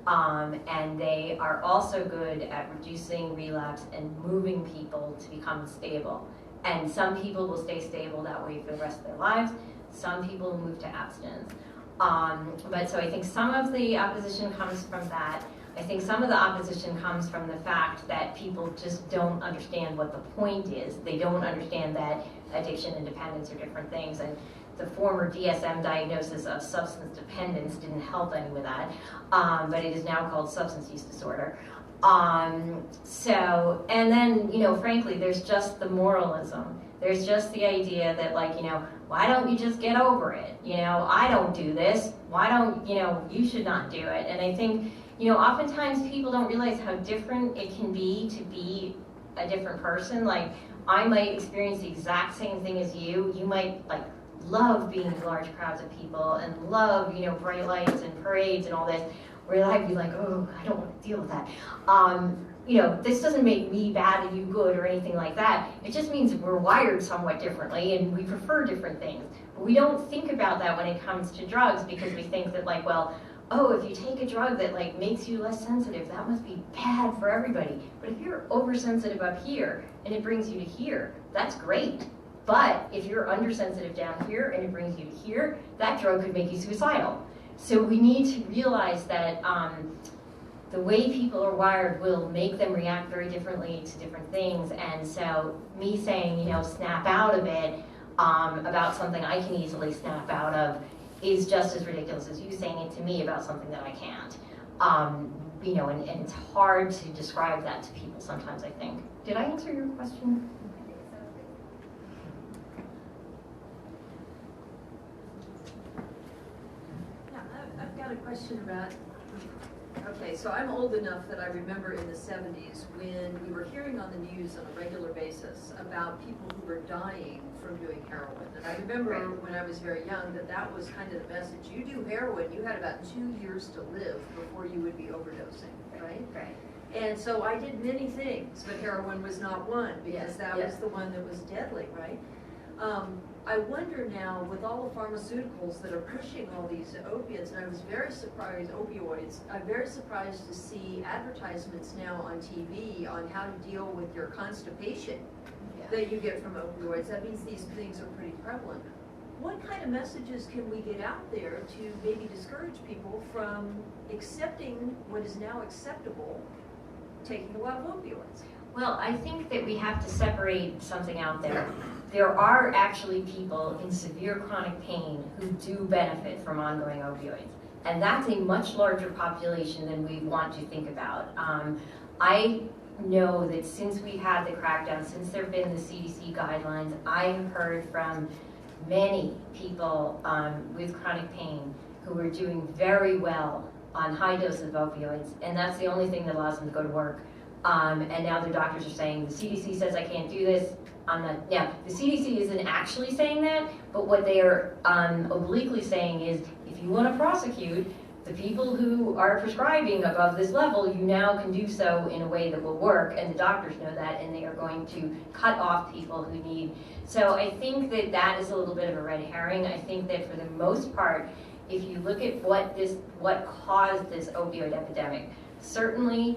And they are also good at reducing relapse and moving people to become stable. And some people will stay stable that way for the rest of their lives. Some people will move to abstinence. But so I think some of the opposition comes from that. I think some of the opposition comes from the fact that people just don't understand what the point is. They don't understand that addiction and dependence are different things. And the former DSM diagnosis of substance dependence didn't help any with that. But it is now called substance use disorder. And then, frankly, there's just the moralism. There's just the idea that, why don't you just get over it? I don't do this. Why don't, you should not do it. And I think, oftentimes people don't realize how different it can be to be a different person. Like, I might experience the exact same thing as you. You might, love being in large crowds of people and love, bright lights and parades and all this. Where I'd be like, oh, I don't want to deal with that. This doesn't make me bad and you good or anything like that. It just means we're wired somewhat differently and we prefer different things. But we don't think about that when it comes to drugs because we think that if you take a drug that makes you less sensitive, that must be bad for everybody. But if you're oversensitive up here and it brings you to here, that's great. But if you're undersensitive down here and it brings you to here, that drug could make you suicidal. So we need to realize that the way people are wired will make them react very differently to different things. And so me saying, snap out of it about something I can easily snap out of is just as ridiculous as you saying it to me about something that I can't. And it's hard to describe that to people sometimes, I think. Did I answer your question? I've got a question about, so I'm old enough that I remember in the 70s when we were hearing on the news on a regular basis about people who were dying from doing heroin. And I remember when I was very young that was kind of the message. You do heroin, you had about 2 years to live before you would be overdosing, right? Right. And so I did many things, but heroin was not one, because that was the one that was deadly, right? I wonder now, with all the pharmaceuticals that are pushing all these opiates, and I was very surprised, opioids, I'm very surprised to see advertisements now on TV on how to deal with your constipation that you get from opioids. That means these things are pretty prevalent. What kind of messages can we get out there to maybe discourage people from accepting what is now acceptable, taking a lot of opioids? Well, I think that we have to separate something out there. There are actually people in severe chronic pain who do benefit from ongoing opioids. And that's a much larger population than we want to think about. I know that since we had the crackdown, since there have been the CDC guidelines, I have heard from many people with chronic pain who are doing very well on high doses of opioids, and that's the only thing that allows them to go to work. And now the doctors are saying, the CDC says I can't do this. I'm not. Now, the CDC isn't actually saying that, but what they are obliquely saying is, if you want to prosecute the people who are prescribing above this level, you now can do so in a way that will work, and the doctors know that, and they are going to cut off people who need. So I think that that is a little bit of a red herring. I think that for the most part, if you look at what caused this opioid epidemic, certainly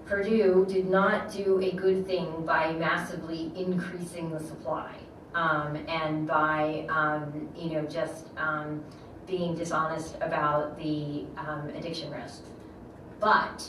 Purdue did not do a good thing by massively increasing the supply and by just being dishonest about the addiction risks. But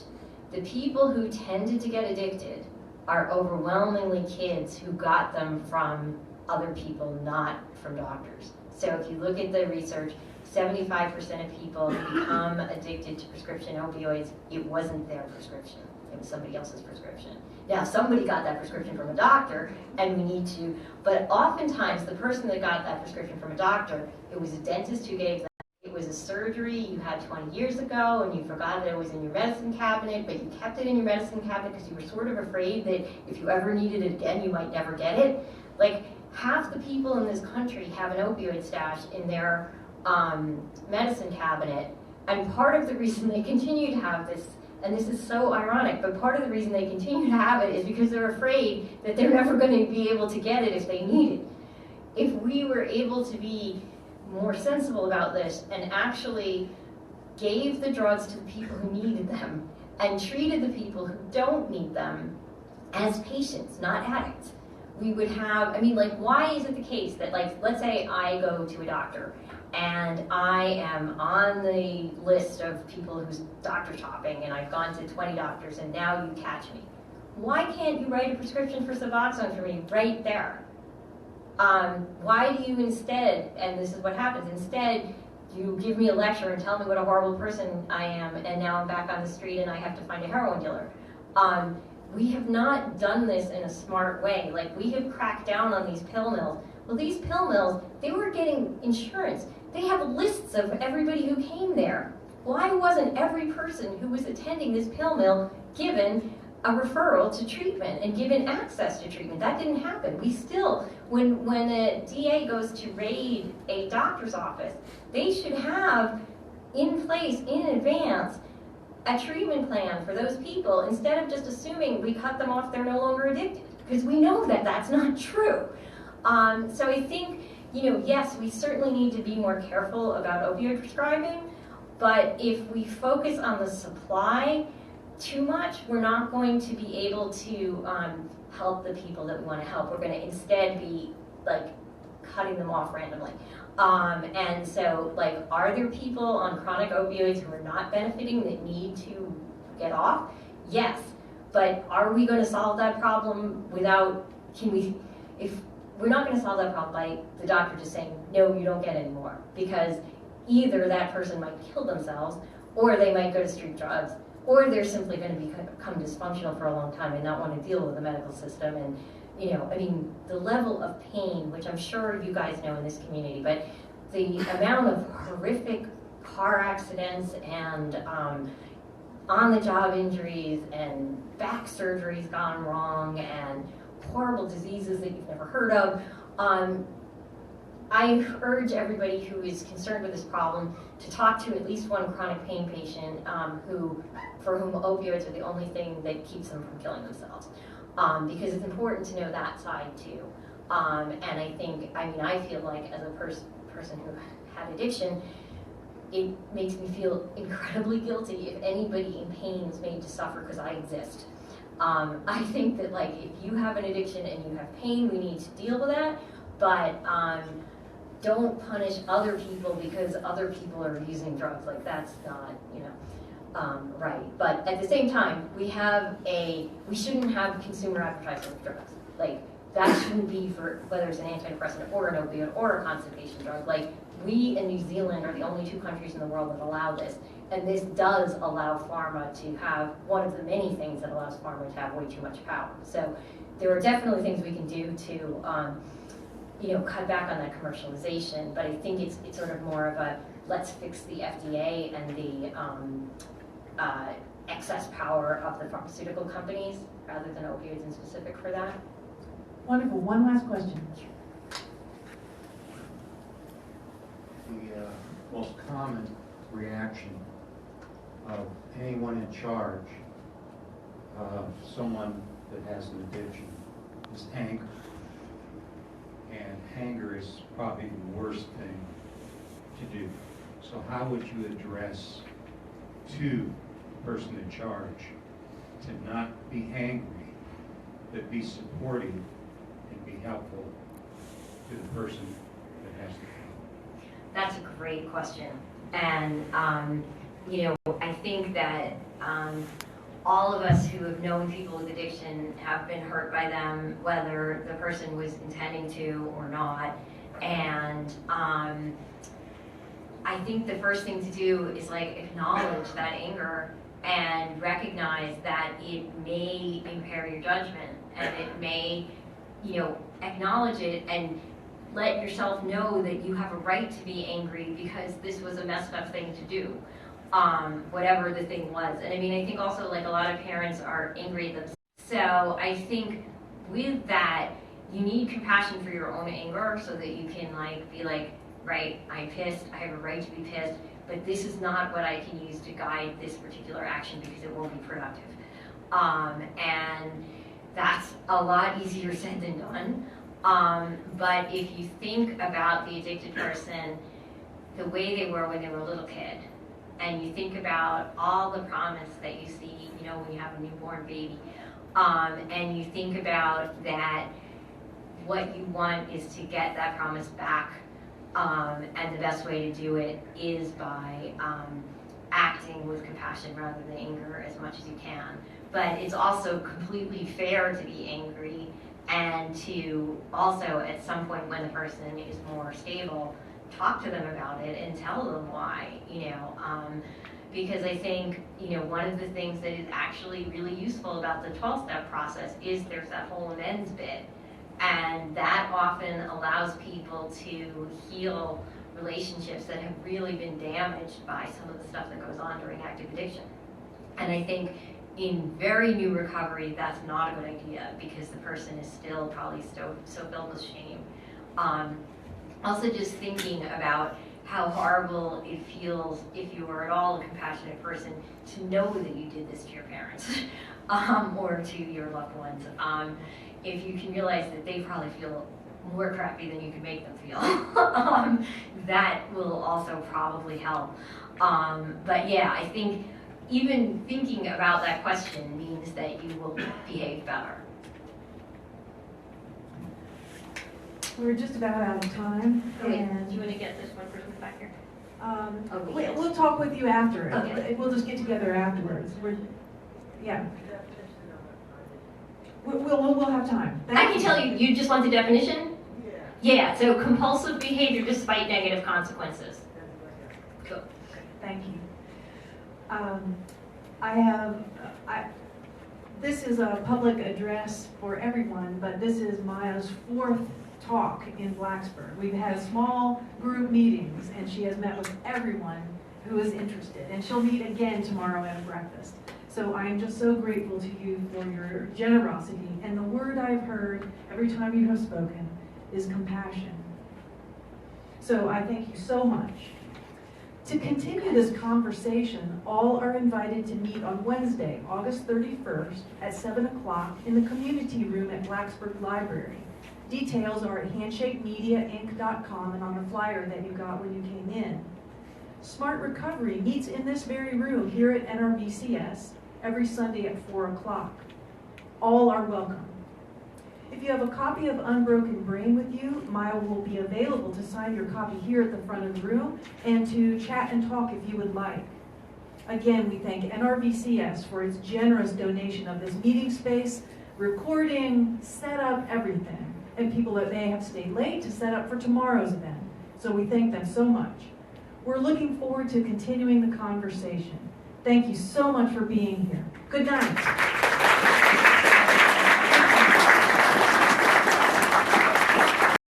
the people who tended to get addicted are overwhelmingly kids who got them from other people, not from doctors. So if you look at the research, 75% of people who become addicted to prescription opioids, it wasn't their prescription. It was somebody else's prescription. Now, somebody got that prescription from a doctor, and we need to, but oftentimes the person that got that prescription from a doctor, it was a dentist who gave that. It was a surgery you had 20 years ago, and you forgot that it was in your medicine cabinet, but you kept it in your medicine cabinet because you were sort of afraid that if you ever needed it again, you might never get it. Like, half the people in this country have an opioid stash in their medicine cabinet, and part of the reason they continue to have this, and this is so ironic, but part of the reason they continue to have it is because they're afraid that they're never going to be able to get it if they need it. If we were able to be more sensible about this and actually gave the drugs to the people who needed them and treated the people who don't need them as patients, not addicts, we would have, why is it the case that, let's say I go to a doctor and I am on the list of people who's doctor shopping, and I've gone to 20 doctors, and now you catch me. Why can't you write a prescription for Suboxone for me right there? Why do you instead, and this is what happens, instead you give me a lecture and tell me what a horrible person I am, and now I'm back on the street and I have to find a heroin dealer. We have not done this in a smart way. We have cracked down on these pill mills. Well, these pill mills, they were getting insurance. They have lists of everybody who came there. Why wasn't every person who was attending this pill mill given a referral to treatment and given access to treatment? That didn't happen. We still, when a DA goes to raid a doctor's office, they should have in place in advance a treatment plan for those people, instead of just assuming we cut them off, they're no longer addicted, because we know that that's not true. So I think, yes, we certainly need to be more careful about opioid prescribing, but if we focus on the supply too much, we're not going to be able to help the people that we want to help. We're going to instead be cutting them off randomly. And so, are there people on chronic opioids who are not benefiting that need to get off? Yes, but are we going to solve that problem without, if we're not going to solve that problem by the doctor just saying, no, you don't get any more, because either that person might kill themselves, or they might go to street drugs, or they're simply going to become dysfunctional for a long time and not want to deal with the medical system. And the level of pain, which I'm sure you guys know in this community, but the amount of horrific car accidents and on-the-job injuries and back surgeries gone wrong and horrible diseases that you've never heard of, I urge everybody who is concerned with this problem to talk to at least one chronic pain patient for whom opioids are the only thing that keeps them from killing themselves. Because it's important to know that side too. And I think, I feel like as a person who had addiction, it makes me feel incredibly guilty if anybody in pain is made to suffer because I exist. I think that like if you have an addiction and you have pain, we need to deal with that, but don't punish other people because other people are using drugs. Like that's not, right. But at the same time, we shouldn't have consumer advertising of drugs. Like that shouldn't be for whether it's an antidepressant or an opioid or a constipation drug. Like we in New Zealand are the only 2 countries in the world that allow this. And this does allow pharma to have one of the many things that allows pharma to have way too much power. So there are definitely things we can do to cut back on that commercialization, but I think it's sort of more of a let's fix the FDA and the excess power of the pharmaceutical companies rather than opioids in specific for that. Wonderful. One last question. The most common reaction of anyone in charge of someone that has an addiction is anger. And anger is probably the worst thing to do. So how would you address to the person in charge to not be angry, but be supportive and be helpful to the person that has the problem? That's a great question. And, I think that all of us who have known people with addiction have been hurt by them, whether the person was intending to or not. And I think the first thing to do is like acknowledge that anger and recognize that it may impair your judgment and it may, acknowledge it and let yourself know that you have a right to be angry because this was a messed up thing to do. Whatever the thing was. And I think also like a lot of parents are angry at themselves. So I think with that, you need compassion for your own anger so that you can be like, right, I'm pissed, I have a right to be pissed, but this is not what I can use to guide this particular action because it won't be productive. And that's a lot easier said than done. But if you think about the addicted person the way they were when they were a little kid, and you think about all the promise that you see, when you have a newborn baby, and you think about that what you want is to get that promise back, and the best way to do it is by acting with compassion rather than anger as much as you can. But it's also completely fair to be angry and to also, at some point when the person is more stable, talk to them about it and tell them why, because I think, one of the things that is actually really useful about the 12-step process is there's that whole amends bit. And that often allows people to heal relationships that have really been damaged by some of the stuff that goes on during active addiction. And I think in very new recovery, that's not a good idea because the person is still probably so filled with shame. Also just thinking about how horrible it feels if you are at all a compassionate person to know that you did this to your parents or to your loved ones. If you can realize that they probably feel more crappy than you can make them feel, that will also probably help. But yeah, I think even thinking about that question means that you will behave better. We're just about out of time. Wait, And do you want to get this one person back here? we'll talk with you after. Okay. We'll just get together afterwards. Yeah. We'll have time. I can tell you, you just want the definition? Yeah, so compulsive behavior despite negative consequences. Cool. Thank you. This is a public address for everyone, but this is Maia's 4th talk in Blacksburg. We've had small group meetings, and she has met with everyone who is interested, and she'll meet again tomorrow at breakfast. So I am just so grateful to you for your generosity, and the word I've heard every time you have spoken is compassion. So I thank you so much. To continue this conversation, all are invited to meet on Wednesday, August 31st at 7 o'clock in the community room at Blacksburg Library. Details are at handshakemediainc.com and on the flyer that you got when you came in. Smart Recovery meets in this very room here at NRBCS every Sunday at 4 o'clock. All are welcome. If you have a copy of Unbroken Brain with you, Maia will be available to sign your copy here at the front of the room and to chat and talk if you would like. Again, we thank NRBCS for its generous donation of this meeting space, recording, setup, everything, and people that may have stayed late to set up for tomorrow's event. So we thank them so much. We're looking forward to continuing the conversation. Thank you so much for being here. Good night.